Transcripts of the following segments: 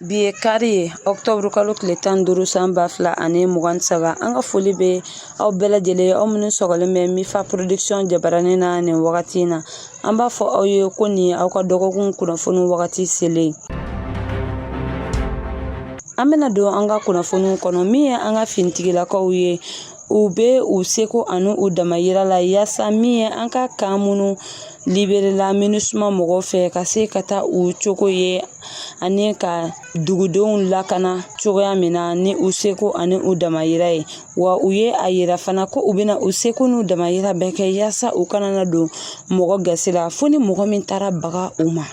Bi kari Octobre kalo tile 15 san 2023 an ka foli bɛ aw bɛɛ lajɛlen aw minnu sɔgɔlen bɛ Mifa Production jabaranin na nin wagati na an b'a fɔ aw ye ko ni aw ka dɔgɔkun kunnafoni wagati selen an bɛna don an ka kunnafoni kɔnɔ min ye an ka finitigilakaw ye u bɛ u seko ani u damayira la yaasa min ye an ka kan minnu liberela MINUSMA mɔgɔw fɛ ka se ka taa u cogo ye ani ka dugudenw lakana cogoya min na ni u seko ani u damayira ye wa u ye a yira fana ko u bɛna u seko n'u damayira bɛɛ kɛ yaasa u kana na don mɔgɔ gasi la fo ni mɔgɔ min taara baga u ma.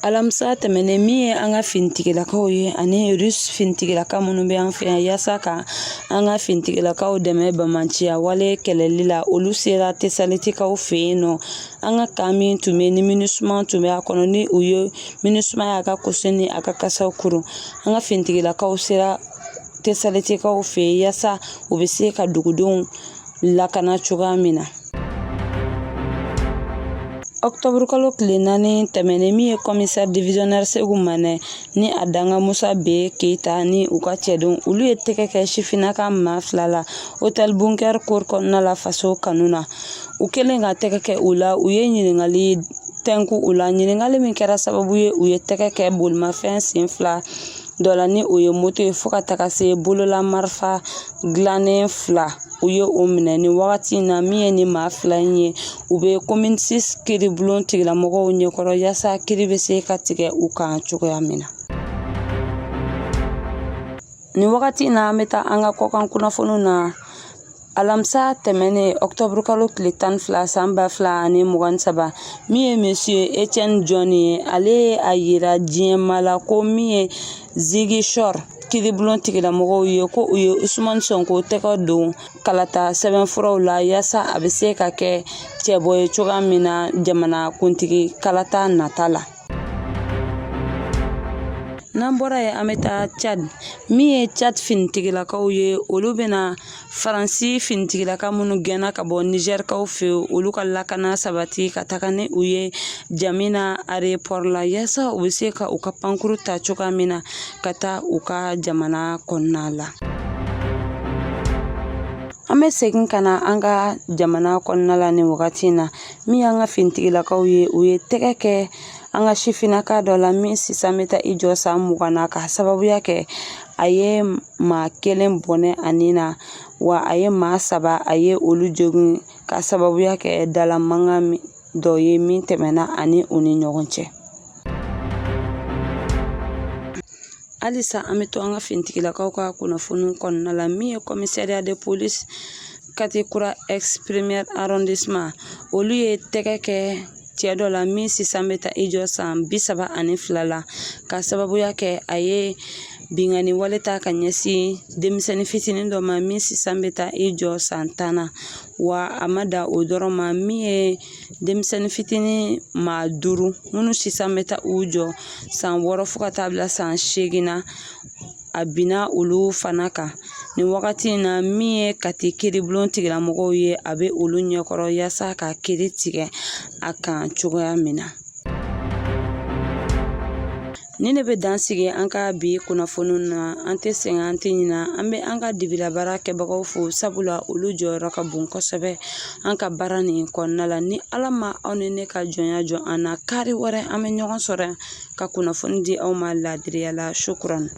Alamisa tɛmɛnen min ye an ka finitigilakaw ye ani russe finitigilaka minnu bɛ an fɛ yan yaasa ka an ka finitigilakaw dɛmɛ bamanciya wale kɛlɛli la olu sera Tesaltikaw fɛ yen nɔ an ka kan min tun bɛ ni MINUSMA tun bɛ a kɔnɔ ni u ye MINUSMA y'a ka kosi ni a ka kasaw kurun an ka finitigilakaw sera Tesaltikaw fɛ yen yaasa u bɛ se ka dugudenw lakana cogoya min na. Octobre kalo tile 4 tɛmɛnen min ye commissaire divisionnaire Segu Manɛ ni a danga Musa B Keita ni u ka cɛdenw olu ye tɛgɛ kɛ sifinaka maa 2 la hôtel Bunker Cour kɔnɔna la faso kanu na u kɛlen ka tɛgɛ kɛ u la u ye ɲininkali tɛnku u la ɲininkali min kɛra sababu ye u ye tɛgɛ kɛ bolimafɛn sen 2 dɔ la ni o ye moto ye fo ka taga se bolola marifa dilannen 2 u ye o minɛ ni wagati in na min ye ni maa 2 in ye u bɛ commune 6 kiribulon tigilamɔgɔw ɲɛkɔrɔ yaasa kiri bɛ se ka tigɛ u kan cogoya min na. Ni wagati in na an bɛ taa an ka kɔkan kunnafoniw na alamisa tɛmɛnen Octobre kalo tile 12 san 2023 min ye monsieur Etienne John ye ale ye a yira diɲɛma la ko min ye Ziguinchor kiribulon tigilamɔgɔw ye ko u ye Usumani Sonko tɛgɛ don kalata sɛbɛnfuraw la yaasa a bɛ se ka kɛ cɛbɔ ye cogoya min na jamana kuntigi kalata nata la. N'an bɔra ye an bɛ taa Chad min ye Chad finitigilakaw ye olu bɛna Faransi finitigilaka minnu gɛnna ka bɔ Nigɛrikaw fɛ olu ka lakana sabati ka taga ni u ye Jamina aéroport la yaasa u bɛ se ka u ka pankuru ta cogoya min na ka taa u ka jamana kɔnɔna la. An bɛ segin ka na an ka jamana kɔnɔna la ni wagati in na min y'an ka finitigilakaw ye u ye tɛgɛ kɛ an ka sifinaka dɔ la min sisan bɛ taa i jɔ san 20 na ka sababuya kɛ a ye maa 1 bɔnɛ a nin na wa a ye maa 3 a ye olu jogin ka sababuya kɛ dala mankan dɔ ye min tɛmɛna ani u ni ɲɔgɔn cɛ. Halisa an bɛ to an ka finitigilakaw ka kunnafoni kɔnɔna la min ye commissariat de police Katikura ex premier arrondissement olu ye tɛgɛ kɛ cɛ dɔ la min sisan bɛ taa i jɔ san 32 la ka sababuya kɛ a ye bingani wale ta ka ɲɛsin denmisɛnnin fitinin dɔ ma min sisan bɛ taa i jɔ san 10 na wa a ma da o dɔrɔn ma min ye denmisɛnnin fitinin maa 5 minnu sisan bɛ taa u jɔ san 6 fo ka taa bila san 8 na a bina olu fana kan ni wagati in na min ye Kati kiribulon tigilamɔgɔw ye a bɛ olu ɲɛkɔrɔ yaasa ka kiri tigɛ a kan cogoya min na. Ni ne bɛ dansigi an ka bi kunnafoni na an tɛ sɛgɛn an tɛ ɲina an bɛ an ka dibirabara kɛbagaw fo sabula olu jɔyɔrɔ ka bon kosɛbɛ an ka baara nin kɔnɔna la ni Ala ma aw ni ne ka jɔnya jɔ an na kari wɛrɛ an bɛ ɲɔgɔn sɔrɔ ka kunnafoni di aw ma laadiriya la shukran.